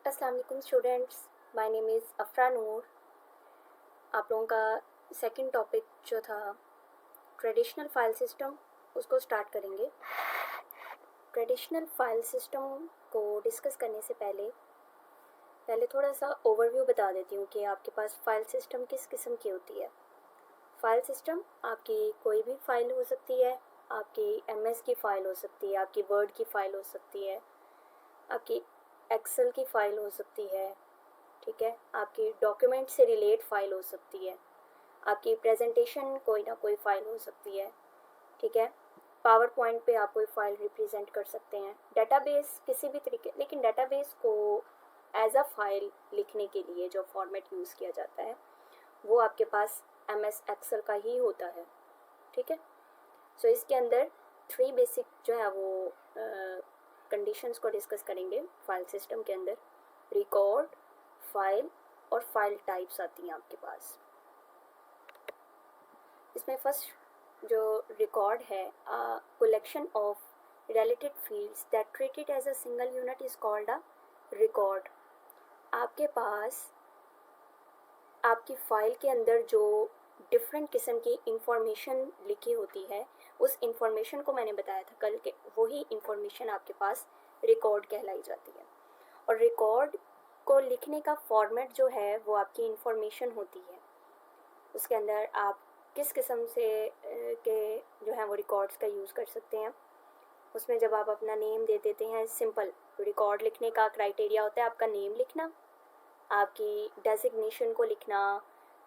अस्सलाम वालेकुम students, my name is अफ़रा नूर। आप लोगों का सेकंड टॉपिक जो था ट्रेडिशनल फाइल सिस्टम, उसको स्टार्ट करेंगे। ट्रेडिशनल फाइल सिस्टम को डिस्कस करने से पहले थोड़ा सा ओवरव्यू बता देती हूँ कि आपके पास फाइल सिस्टम किस किस्म की होती है। फाइल सिस्टम आपकी कोई भी फाइल हो सकती है, आपकी एमएस की फ़ाइल हो सकती है, आपकी वर्ड की फ़ाइल हो सकती है, आपकी एक्सेल की फ़ाइल हो सकती है, ठीक है, आपकी डॉक्यूमेंट से रिलेट फाइल हो सकती है, आपकी प्रेजेंटेशन कोई ना कोई फाइल हो सकती है, ठीक है, पावर पॉइंट पे आप कोई फाइल रिप्रेजेंट कर सकते हैं, डेटाबेस किसी भी तरीके। लेकिन डेटाबेस को एज अ फाइल लिखने के लिए जो फॉर्मेट यूज़ किया जाता है वो आपके पास एम एस एक्सेल का ही होता है, ठीक है। सो इसके अंदर थ्री बेसिक जो है वो कंडीशंस को डिस्कस करेंगे फाइल सिस्टम के अंदर। रिकॉर्ड, फाइल और फाइल टाइप्स आती हैं आपके पास। इसमें फर्स्ट जो रिकॉर्ड है, collection of related fields that treated as a single unit is called a record. आपके पास आपकी फाइल के अंदर जो डिफरेंट किस्म की इंफॉर्मेशन लिखी होती है, उस इंफॉर्मेशन को मैंने बताया था कल के, वही इंफॉर्मेशन आपके पास रिकॉर्ड कहलाई जाती है। और रिकॉर्ड को लिखने का फॉर्मेट जो है वो आपकी इंफॉर्मेशन होती है। उसके अंदर आप किस किस्म से के जो है वो रिकॉर्ड्स का यूज़ कर सकते हैं। उसमें जब आप अपना नेम दे देते हैं, सिंपल रिकॉर्ड लिखने का क्राइटेरिया होता है आपका नेम लिखना, आपकी डेजिग्नेशन को लिखना,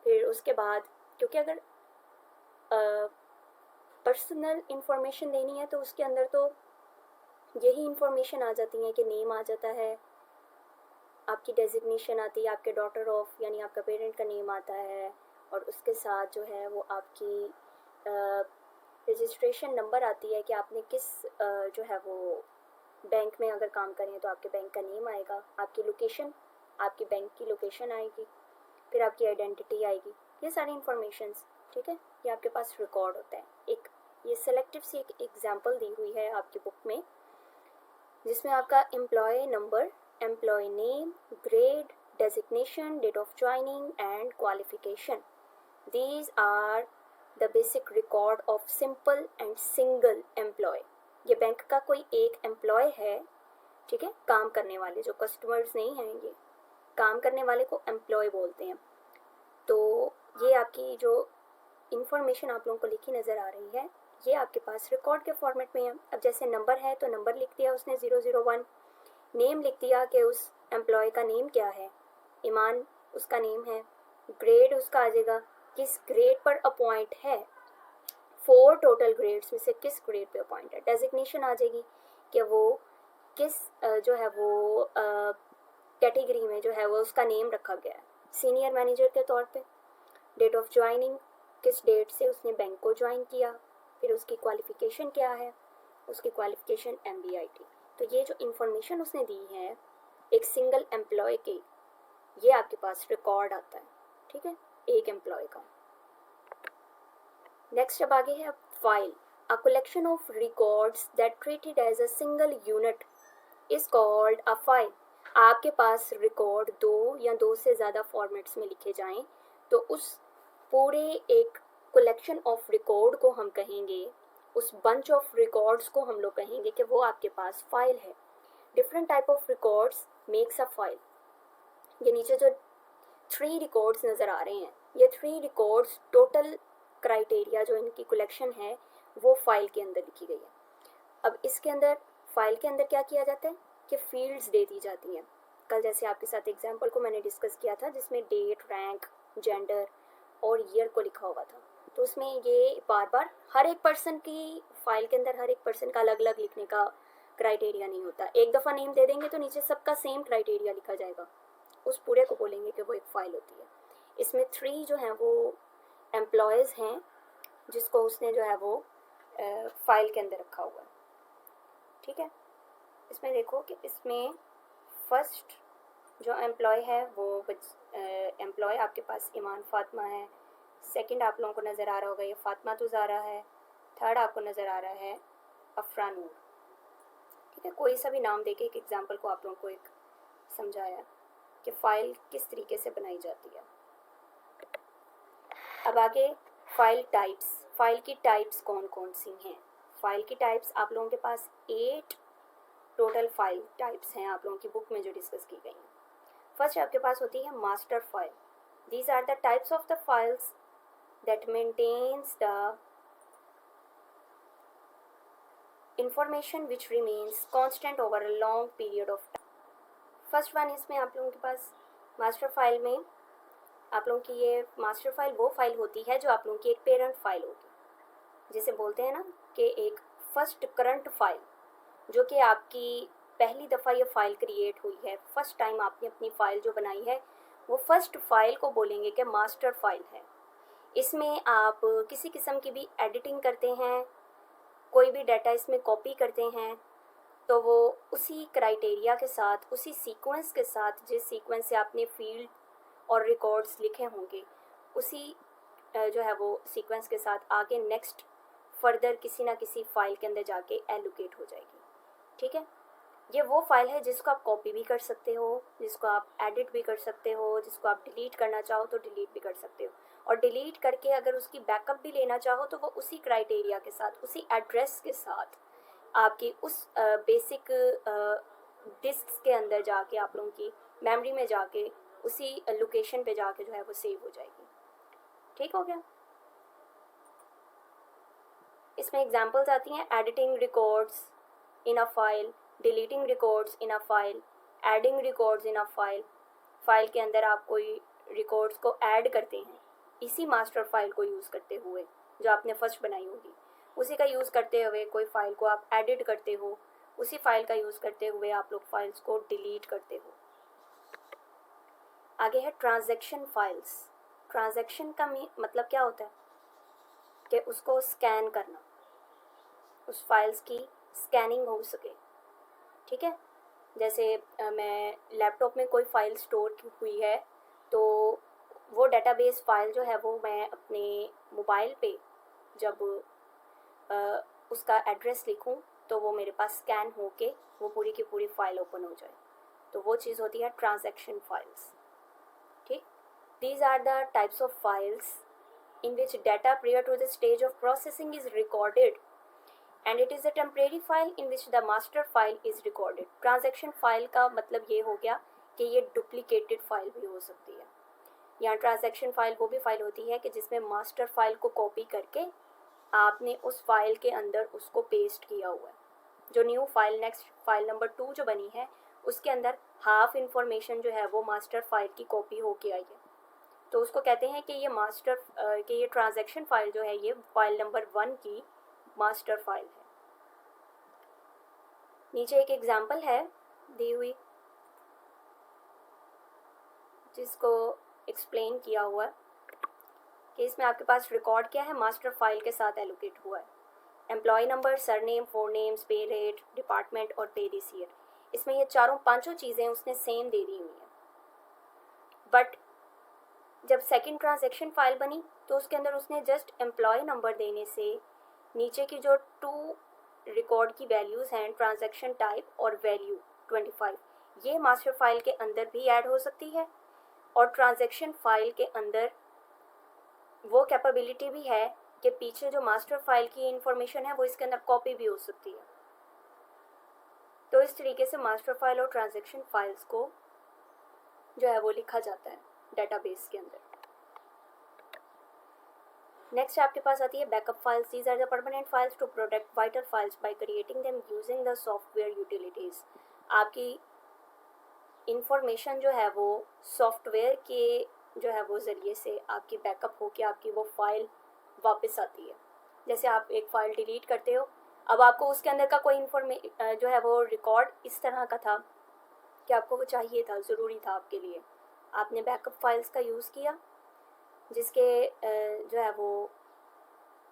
फिर उसके बाद क्योंकि अगर पर्सनल इंफॉर्मेशन देनी है तो उसके अंदर तो यही इंफॉर्मेशन आ जाती है कि नेम आ जाता है, आपकी डेजिग्नेशन आती है, आपके डॉटर ऑफ यानी आपका पेरेंट का नेम आता है, और उसके साथ जो है वो आपकी रजिस्ट्रेशन नंबर आती है कि आपने किस जो है वो बैंक में अगर काम करें तो आपके बैंक का नेम आएगा, आपकी लोकेशन, आपकी बैंक की लोकेशन आएगी, फिर आपकी आइडेंटिटी आएगी, ये सारी इंफॉर्मेशंस, ठीक है, ये आपके पास रिकॉर्ड होता है। एक ये सेलेक्टिव सी एक एग्जांपल दी हुई है आपकी बुक में, जिसमें आपका employ number, employ name, grade, designation, date of joining and qualification, these are the basic record of simple and single employ. ये बैंक का कोई एक एम्प्लॉय है, ठीक है, काम करने वाले, जो कस्टमर्स नहीं हैं, ये काम करने वाले को एम्प्लॉय बोलते हैं। तो ये आपकी जो इंफॉर्मेशन आप लोगों को लिखी नज़र आ रही है, ये आपके पास रिकॉर्ड के फॉर्मेट में है। अब जैसे नंबर है तो नंबर लिख दिया उसने 001, नेम लिख दिया कि उस एम्प्लॉय का नेम क्या है, ईमान उसका नेम है, ग्रेड उसका आ जाएगा किस ग्रेड पर अपॉइंट है, 4 टोटल ग्रेड्स में से किस ग्रेड पे अपॉइंट है, डेजिग्नेशन आ जाएगी कि वो किस जो है वो कैटेगरी में जो है वो उसका नेम रखा गया है, सीनियर मैनेजर के तौर पे, डेट ऑफ ज्वाइनिंग किस डेट से उसने बैंक को ज्वाइन किया, फिर उसकी क्वालिफ़िकेशन क्या है, उसकी क्वालिफ़िकेशन MBIT। तो ये जो इन्फॉर्मेशन उसने दी है एक सिंगल एम्प्लॉय की, ये आपके पास रिकॉर्ड आता है, ठीक है, एक एम्प्लॉय का। नेक्स्ट अब आगे है file, a collection of records that treated as a single unit is called a file. आपके पास रिकॉर्ड दो या दो से ज़्यादा फॉर्मेट्स में लिखे जाएं तो उस पूरे एक कलेक्शन ऑफ रिकॉर्ड को हम कहेंगे, उस बंच ऑफ रिकॉर्ड्स को हम लोग कहेंगे कि वो आपके पास फाइल है। Different type of records makes a file. ये नीचे जो 3 रिकॉर्ड्स नज़र आ रहे हैं, ये 3 रिकॉर्ड्स टोटल क्राइटेरिया जो इनकी कलेक्शन है वो फाइल के अंदर लिखी गई है। अब इसके अंदर फाइल के अंदर क्या किया जाता है कि फील्ड्स दे दी जाती हैं। कल जैसे आपके साथ एग्जांपल को मैंने डिस्कस किया था जिसमें डेट, रैंक, जेंडर और ईयर को लिखा हुआ था, तो उसमें ये बार बार हर एक पर्सन की फाइल के अंदर हर एक पर्सन का अलग अलग लिखने का क्राइटेरिया नहीं होता। एक दफ़ा नेम दे देंगे तो नीचे सबका सेम क्राइटेरिया लिखा जाएगा, उस पूरे को बोलेंगे कि वो एक फ़ाइल होती है। इसमें 3 जो हैं वो एम्प्लॉयज़ हैं जिसको उसने जो है वो फाइल के अंदर रखा हुआ है, ठीक है। इसमें देखो कि इसमें फर्स्ट जो एम्प्लॉय है वो एम्प्लॉय आपके पास ईमान फातिमा है, सेकंड आप लोगों को नज़र आ रहा होगा ये फातिमा तुज़ारा है, थर्ड आपको नज़र आ रहा है अफ़रा नूर, ठीक है। कोई सा भी नाम देके एक एग्जांपल को आप लोगों को एक समझाया कि फ़ाइल किस तरीके से बनाई जाती है। अब आगे फ़ाइल टाइप्स। फ़ाइल की टाइप्स कौन कौन सी हैं? फ़ाइल की टाइप्स आप लोगों के पास 8 टोटल फ़ाइल टाइप्स हैं आप लोगों की बुक में जो डिस्कस की गई हैं। फर्स्ट आपके पास होती है master file. These are the types of the files that maintains the information which remains constant over a long period of time. First one इसमें आप लोगों के पास मास्टर फाइल में आप लोगों की ये मास्टर फाइल वो फाइल होती है जो आप लोगों की एक पेरेंट फाइल होगी, जिसे बोलते हैं ना कि एक फर्स्ट करंट फाइल, जो कि आपकी पहली दफ़ा ये फ़ाइल क्रिएट हुई है, फर्स्ट टाइम आपने अपनी फ़ाइल जो बनाई है वो फर्स्ट फाइल को बोलेंगे कि मास्टर फाइल है। इसमें आप किसी किस्म की भी एडिटिंग करते हैं, कोई भी डाटा इसमें कॉपी करते हैं, तो वो उसी क्राइटेरिया के साथ, उसी सीक्वेंस के साथ, जिस सीक्वेंस से आपने फील्ड और रिकॉर्ड्स लिखे होंगे, उसी जो है वो सीक्वेंस के साथ आगे नेक्स्ट फर्दर किसी ना किसी फ़ाइल के अंदर जाके एलोकेट हो जाएगी। ठीक है, ये वो फाइल है जिसको आप कॉपी भी कर सकते हो, जिसको आप एडिट भी कर सकते हो, जिसको आप डिलीट करना चाहो तो डिलीट भी कर सकते हो, और डिलीट करके अगर उसकी बैकअप भी लेना चाहो तो वो उसी क्राइटेरिया के साथ, उसी एड्रेस के साथ आपकी उस बेसिक डिस्क के अंदर जाके, आप लोगों की मेमोरी में जाके, उसी लोकेशन पे जाके जो है वो सेव हो जाएगी। ठीक हो गया। इसमें एग्जांपल्स आती हैं editing records in a file, deleting records in a file, adding records in a file. File के अंदर आप कोई रिकॉर्ड्स को ऐड करते हैं इसी मास्टर फाइल को यूज़ करते हुए, जो आपने फर्स्ट बनाई होगी उसी का यूज़ करते हुए कोई फाइल को आप एडिट करते हो, उसी फाइल का यूज़ करते हुए आप लोग फाइल्स को डिलीट करते हो। आगे है ट्रांजैक्शन फाइल्स। ट्रांजैक्शन का मतलब क्या होता है कि उसको स्कैन करना, उस फाइल्स की स्कैनिंग हो सके। ठीक है, जैसे मैं लैपटॉप में कोई फ़ाइल स्टोर की हुई है तो वो डेटाबेस फ़ाइल जो है वो मैं अपने मोबाइल पे जब उसका एड्रेस लिखूं तो वो मेरे पास स्कैन होके वो पूरी की पूरी फ़ाइल ओपन हो जाए, तो वो चीज़ होती है ट्रांजैक्शन फाइल्स। ठीक, these are the types of files in which data prior to the stage of processing is recorded and it is a temporary file in which the master file is recorded. Transaction file का मतलब ये हो गया कि ये duplicated file भी हो सकती है। यहाँ ट्रांजैक्शन फाइल वो भी फाइल होती है कि जिसमें मास्टर फाइल को कॉपी करके आपने उस फाइल के अंदर उसको पेस्ट किया हुआ है। जो new file next file number 2 जो बनी है उसके अंदर हाफ इंफॉर्मेशन जो है वो मास्टर फाइल की कॉपी होके आई है, तो उसको कहते हैं कि ये ट्रांजैक्शन फाइल जो है ये फाइल नंबर 1 की मास्टर फाइल है। नीचे एक एग्जांपल है दी हुई जिसको एक्सप्लेन किया हुआ है कि इसमें आपके पास रिकॉर्ड क्या है, मास्टर फाइल के साथ एलोकेट हुआ है। एम्प्लॉय नंबर, सरनेम, फोरनेम्स, पे रेट, डिपार्टमेंट और पे दिस ईयर। इसमें ये पांचों चीज़ें उसने सेम दे दी हुई हैं, बट जब सेकंड ट्रांजैक्शन फाइल बनी तो उसके अंदर उसने जस्ट एम्प्लॉय नंबर देने से नीचे की जो 2 रिकॉर्ड की वैल्यूज़ हैं, ट्रांजैक्शन टाइप और वैल्यू 25, ये मास्टर फाइल के अंदर भी ऐड हो सकती है और ट्रांजैक्शन फाइल के अंदर वो कैपेबिलिटी भी है कि पीछे जो मास्टर फाइल की इंफॉर्मेशन है वो इसके अंदर कॉपी भी हो सकती है। तो इस तरीके से मास्टर फाइल और ट्रांजैक्शन फाइल्स को जो है वो लिखा जाता है डेटाबेस के अंदर। नेक्स्ट आपके पास आती है backup files. These are the permanent files to protect vital files by creating them using the software utilities. आपकी इंफॉर्मेशन जो है वो सॉफ्टवेयर के जो है वो ज़रिए से आपकी बैकअप होके आपकी वो फाइल वापस आती है। जैसे आप एक फ़ाइल डिलीट करते हो, अब आपको उसके अंदर का कोई जो है वो रिकॉर्ड इस तरह का था कि आपको वो चाहिए था, ज़रूरी था आपके लिए, आपने बैकअप फाइल्स का यूज़ किया जिसके जो है वो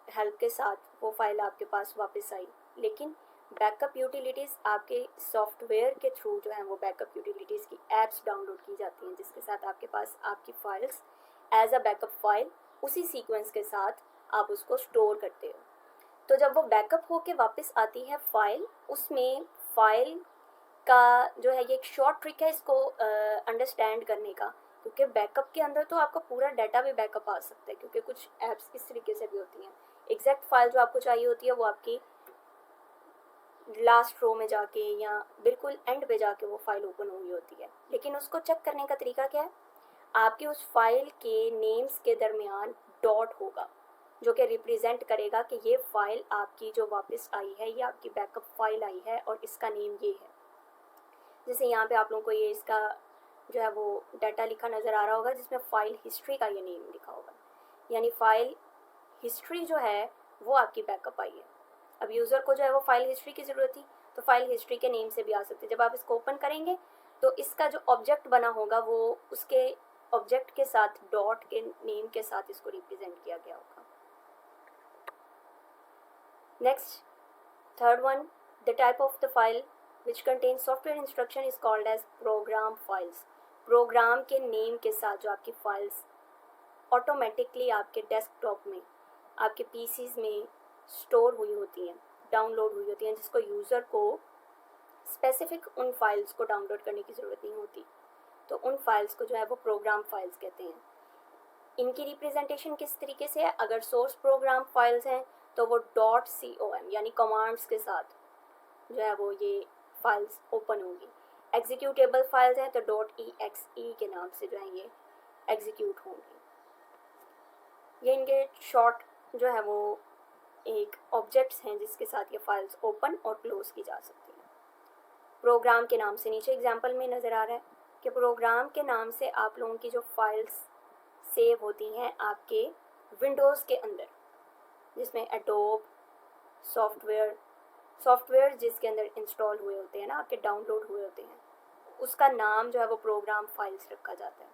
हेल्प के साथ वो फाइल आपके पास वापस आई। लेकिन बैकअप यूटिलिटीज़ आपके सॉफ्टवेयर के थ्रू जो है वो बैकअप यूटिलिटीज़ की एप्स डाउनलोड की जाती हैं जिसके साथ आपके पास आपकी files as a backup file उसी सीक्वेंस के साथ आप उसको स्टोर करते हो। तो जब वो बैकअप होके वापस आती है फाइल, उसमें फाइल का जो है ये एक शॉर्ट ट्रिक है इसको अंडरस्टैंड करने का, क्योंकि बैकअप के अंदर तो आपका पूरा डाटा भी बैकअप आ सकता है, क्योंकि कुछ ऐप्स इस तरीके से भी होती हैं। एग्जैक्ट फाइल जो आपको चाहिए होती है वो आपकी लास्ट रो में जाके या बिल्कुल एंड पे जाके वो फाइल ओपन हुई होती है। लेकिन उसको चेक करने का तरीका क्या है, आपके उस फाइल के नेम्स के दरमियान डॉट होगा जो कि रिप्रेजेंट करेगा कि ये फाइल आपकी जो वापस आई है, ये आपकी बैकअप फाइल आई है और इसका नेम ये है। जैसे यहाँ पे आप लोगों को ये इसका जो है वो डाटा लिखा नज़र आ रहा होगा, जिसमें फाइल हिस्ट्री का ये नेम लिखा होगा, यानी फाइल हिस्ट्री जो है वो आपकी बैकअप आई है। अब यूज़र को जो है वो फाइल हिस्ट्री की ज़रूरत थी, तो फाइल हिस्ट्री के नेम से भी आ सकते हैं। जब आप इसको ओपन करेंगे तो इसका जो ऑब्जेक्ट बना होगा वो उसके ऑब्जेक्ट के साथ डॉट के नेम के साथ इसको रिप्रेजेंट किया गया होगा। Next, third one, the type of the file which contains software instruction is called as program files। Program के नेम के साथ जो आपकी फाइल्स ऑटोमेटिकली आपके डेस्कटॉप में, आपके पीसीज में स्टोर हुई होती हैं, डाउनलोड हुई होती हैं, जिसको यूज़र को स्पेसिफिक उन फाइल्स को डाउनलोड करने की ज़रूरत नहीं होती, तो उन फाइल्स को जो है वो प्रोग्राम फाइल्स कहते हैं। इनकी रिप्रेजेंटेशन किस तरीके से है, अगर सोर्स प्रोग्राम फाइल्स हैं तो वो .com यानी कमांड्स के साथ जो है वो ये फाइल्स ओपन होंगी। एग्जीक्यूटेबल फाइल्स हैं तो .exe के नाम से जो है ये एग्जीक्यूट होंगी। ये इनके शॉर्ट जो है वो एक ऑब्जेक्ट्स हैं जिसके साथ ये फाइल्स ओपन और क्लोज की जा सकती हैं। प्रोग्राम के नाम से नीचे एग्जांपल में नज़र आ रहा है कि प्रोग्राम के नाम से आप लोगों की जो फाइल्स सेव होती हैं आपके विंडोज़ के अंदर, जिसमें एडोब सॉफ्टवेयर जिसके अंदर इंस्टॉल हुए होते हैं ना, आपके डाउनलोड हुए होते हैं, उसका नाम जो है वो प्रोग्राम फाइल्स रखा जाता है,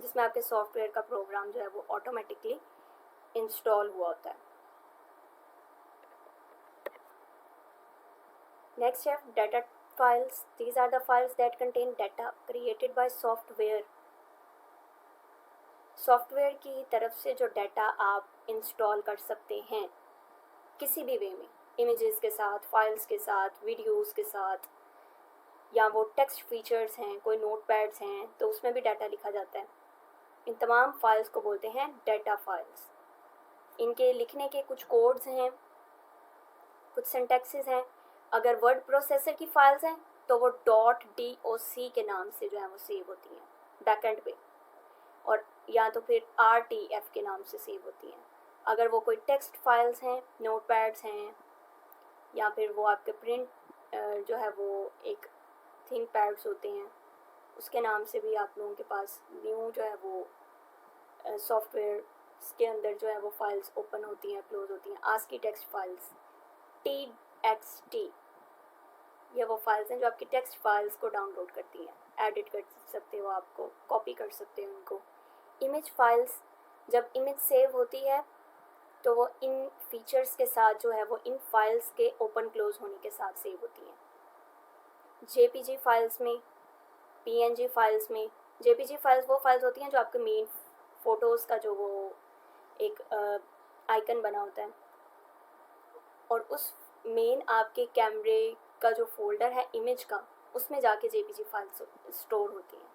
जिसमें आपके सॉफ्टवेयर का प्रोग्राम जो है वो ऑटोमेटिकली इंस्टॉल हुआ होता है। नेक्स्ट है data files. These are the files that contain data created by software. Software की तरफ से जो डाटा आप इंस्टॉल कर सकते हैं किसी भी वे में, इमेजेस के साथ, फाइल्स के साथ, वीडियोस के साथ, या वो टेक्स्ट फीचर्स हैं, कोई नोटपैड्स हैं तो उसमें भी डाटा लिखा जाता है। इन तमाम फाइल्स को बोलते हैं डाटा फाइल्स। इनके लिखने के कुछ कोड्स हैं, कुछ सिंटैक्सेस हैं। अगर वर्ड प्रोसेसर की फाइल्स हैं तो वो .doc के नाम से जो है वो सेव होती हैं बैकएंड पे, और या तो फिर RTF के नाम से सेव होती हैं। अगर वो कोई टेक्स्ट फाइल्स हैं, नोटपैड्स हैं, या फिर वो आपके प्रिंट जो है वो एक थिंक पैड्स होते हैं, उसके नाम से भी आप लोगों के पास न्यू जो है वो सॉफ्टवेयर के अंदर जो है वो फाइल्स ओपन होती हैं, क्लोज होती हैं। ASCII टेक्स्ट फाइल्स, TXT, ये वो फाइल्स हैं जो आपकी टेक्स्ट फाइल्स को डाउनलोड करती हैं, एडिट कर सकते हो, आपको कॉपी कर सकते हो उनको। इमेज फाइल्स, जब इमेज सेव होती है तो वो इन फीचर्स के साथ जो है वो इन फाइल्स के ओपन क्लोज होने के साथ सेव होती हैं। JPG फाइल्स में, PNG फाइल्स में, JPG फाइल्स वो फाइल्स होती हैं जो आपके मेन फ़ोटोज़ का जो वो एक आइकन बना होता है, और उस मेन आपके कैमरे का जो फोल्डर है इमेज का, उसमें जाके JPG फाइल्स स्टोर होती हैं।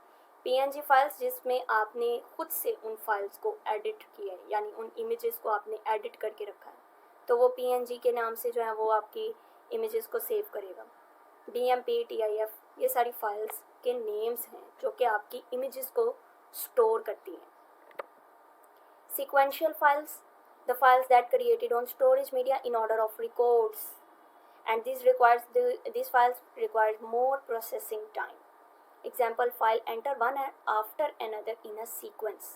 PNG फाइल्स जिसमें आपने खुद से उन फाइल्स को एडिट किया है, यानी उन इमेजेस को आपने एडिट करके रखा है, तो वो PNG के नाम से जो है वो आपकी इमेजेस को सेव करेगा। DMP, TIF, ये सारी फाइल्स के नेम्स हैं जो कि आपकी इमेजेस को स्टोर करती हैं। Sequential files, the files that created on storage media in order of records, and these files requires more processing time. Example, file enter one after another in a sequence।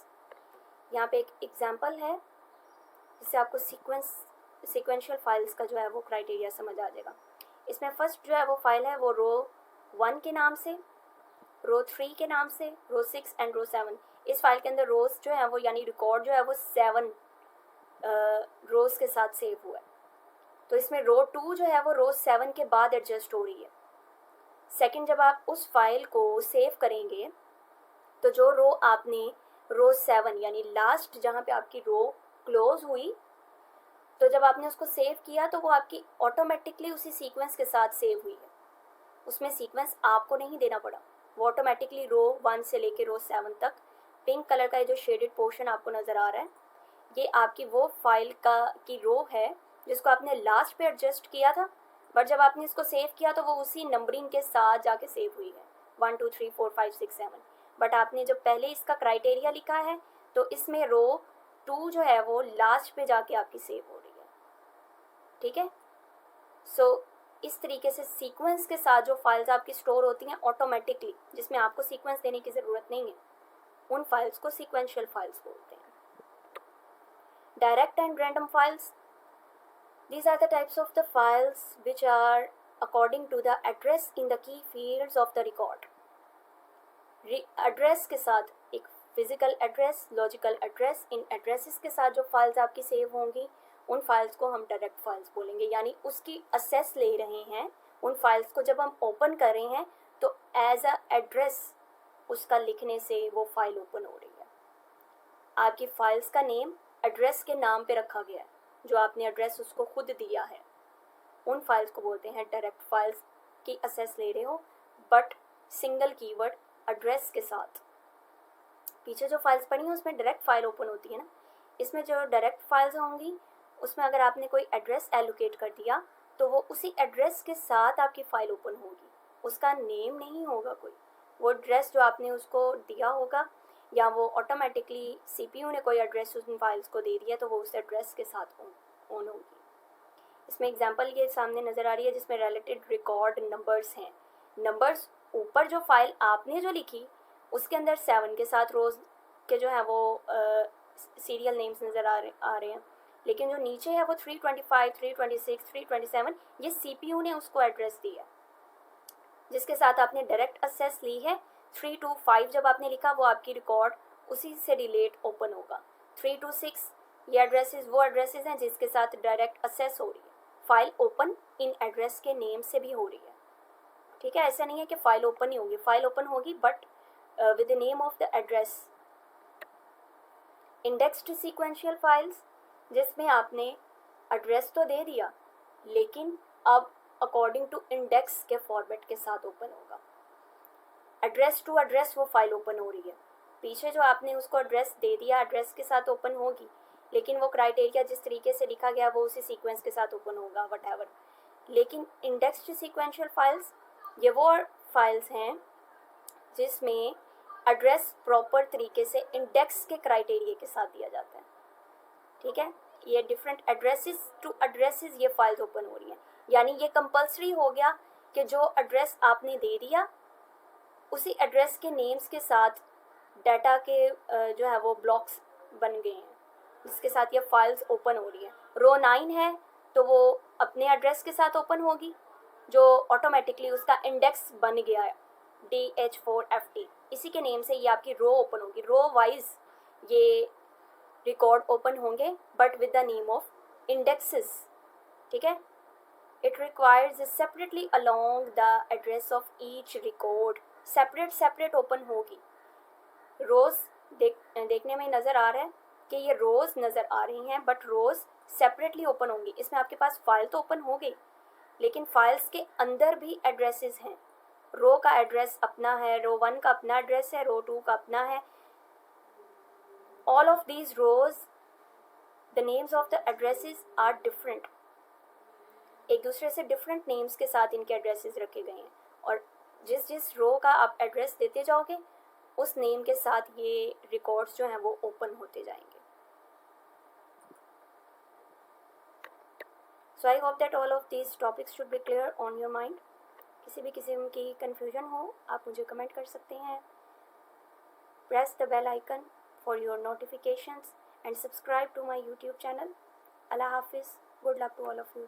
यहाँ पे एक example है जिससे आपको sequential files का जो है वो क्राइटेरिया समझ आ जाएगा। इसमें फर्स्ट जो है वो फाइल है वो रो 1 के नाम से, रो 3 के नाम से, रो 6 एंड रो 7। इस फाइल के अंदर रोज जो है वो यानी रिकॉर्ड जो है वो 7 रोज के साथ सेव हुआ है, तो इसमें रो 2 जो है वो रो 7 के बाद एडजस्ट हो रही है। सेकंड, जब आप उस फाइल को सेव करेंगे तो जो रो आपने रो 7 यानी लास्ट जहाँ पे आपकी रो क्लोज हुई, तो जब आपने उसको सेव किया तो वो आपकी ऑटोमेटिकली उसी सीक्वेंस के साथ सेव हुई है। उसमें सीक्वेंस आपको नहीं देना पड़ा, वो ऑटोमेटिकली रो 1 से लेके रो 7 तक पिंक कलर का ये जो शेडेड पोर्शन आपको नज़र आ रहा है, ये आपकी वो फाइल की रो है जिसको आपने लास्ट पे एडजस्ट किया था, बट जब आपने इसको सेव किया तो वो उसी नंबरिंग के साथ जाके सेव हुई है 1 2 3 4 5 6 7। बट आपने जब पहले इसका क्राइटेरिया लिखा है तो इसमें रो 2 जो है वो लास्ट पे जाके आपकी सेव हो रही है। ठीक है, सो इस तरीके से सीक्वेंस के साथ जो फाइल्स आपकी स्टोर होती हैं ऑटोमेटिकली, जिसमें आपको सीक्वेंस देने की ज़रूरत नहीं है, उन फाइल्स को सीक्वेंशियल फाइल्स बोलते हैं। Direct and random files, these are the types of the files which are according to the address in the key fields of the record. Address के साथ एक फिजिकल एड्रेस, लॉजिकल एड्रेस, इन addresses के साथ जो files आपकी save होंगी उन files को हम डायरेक्ट फाइल्स बोलेंगे, यानी उसकी असेस ले रहे हैं। उन फाइल्स को जब हम ओपन कर रहे हैं तो एज अ एड्रेस उसका लिखने से वो फाइल ओपन हो रही है। आपकी फाइल्स का नेम एड्रेस के नाम पे रखा गया है, जो आपने एड्रेस उसको खुद दिया है, उन फाइल्स को बोलते हैं डायरेक्ट फाइल्स की असेस ले रहे हो, बट सिंगल कीवर्ड एड्रेस के साथ। पीछे जो फाइल्स पढ़ी हैं उसमें डायरेक्ट फाइल ओपन होती है ना, इसमें जो डायरेक्ट फाइल्स होंगी उसमें अगर आपने कोई एड्रेस एलोकेट कर दिया तो वो उसी एड्रेस के साथ आपकी फ़ाइल ओपन होगी, उसका नेम नहीं होगा कोई, वो एड्रेस जो आपने उसको दिया होगा या वो ऑटोमेटिकली सीपीयू ने कोई एड्रेस उन फाइल्स को दे दिया तो वो उस एड्रेस के साथ ऑन होगी। इसमें एग्जांपल ये सामने नज़र आ रही है जिसमें रिलेटेड रिकॉर्ड नंबर्स हैं। नंबर्स ऊपर जो फाइल आपने जो लिखी उसके अंदर 7 के साथ रोज़ के जो है वो सीरियल नेम्स नज़र आ रहे हैं, लेकिन जो नीचे है वो 325, 326, 327 ये सीपीयू ने उसको एड्रेस दिया जिसके साथ आपने डायरेक्ट एक्सेस ली है। 325 जब आपने लिखा वो आपकी रिकॉर्ड उसी से रिलेट ओपन होगा। 326 ये एड्रेसेस वो एड्रेसेस हैं जिसके साथ डायरेक्ट एक्सेस हो रही है, फाइल ओपन इन एड्रेस के नेम से भी हो रही है। ठीक है, ऐसा नहीं है कि फ़ाइल ओपन ही होगी, फ़ाइल ओपन होगी but with the name of the address. Indexed sequential files जिसमें आपने एड्रेस तो दे दिया लेकिन अब अकॉर्डिंग टू इंडेक्स के फॉर्मेट के साथ ओपन होगा। एड्रेस टू एड्रेस वो फाइल ओपन हो रही है, पीछे जो आपने उसको एड्रेस दे दिया एड्रेस के साथ ओपन होगी, लेकिन वो क्राइटेरिया जिस तरीके से लिखा गया वो उसी सीक्वेंस के साथ ओपन होगा व्हाटएवर। लेकिन इंडेक्स्ड सीक्वेंशियल फाइल्स ये वो फाइल्स हैं जिसमें एड्रेस प्रॉपर तरीके से इंडेक्स के क्राइटेरिया के साथ दिया जाता है। ठीक है, ये डिफरेंट एड्रेसेस टू एड्रेसेस ये फाइल्स ओपन हो रही हैं, यानी ये कंपलसरी हो गया कि जो एड्रेस आपने दे दिया उसी एड्रेस के नेम्स के साथ डाटा के जो है वो ब्लॉक्स बन गए हैं जिसके साथ ये फाइल्स ओपन हो रही है। रो 9 है तो वो अपने एड्रेस के साथ ओपन होगी जो ऑटोमेटिकली उसका इंडेक्स बन गया है DH4FT, इसी के नेम से ये आपकी रो ओपन होगी। रो वाइज ये रिकॉर्ड ओपन होंगे but with the name of indexes. ठीक है, it requires separately along the address of each record, separate open होगी। रोज़ देखने में नज़र आ रहा है कि ये रोज़ नज़र आ रही हैं बट रोज़ सेपरेटली ओपन होंगी। इसमें आपके पास फाइल तो ओपन हो गई लेकिन फाइल्स के अंदर भी एड्रेसेस हैं। रो का एड्रेस अपना है, रो 1 का अपना एड्रेस है, रो 2 का अपना है। All of these rows the names of the addresses are different, एक दूसरे से डिफरेंट नेम्स के साथ इनके एड्रेसेस रखे गए हैं और जिस रो का आप एड्रेस देते जाओगे उस नेम के साथ ये रिकॉर्ड्स जो हैं वो ओपन होते जाएंगे। So I hope that all of these topics should be clear on your mind. किसी भी किस्म की कन्फ्यूजन हो आप मुझे कमेंट कर सकते हैं। Press the bell icon for your notifications and subscribe to my YouTube channel. अल्लाह हाफिज़, good luck to all of you.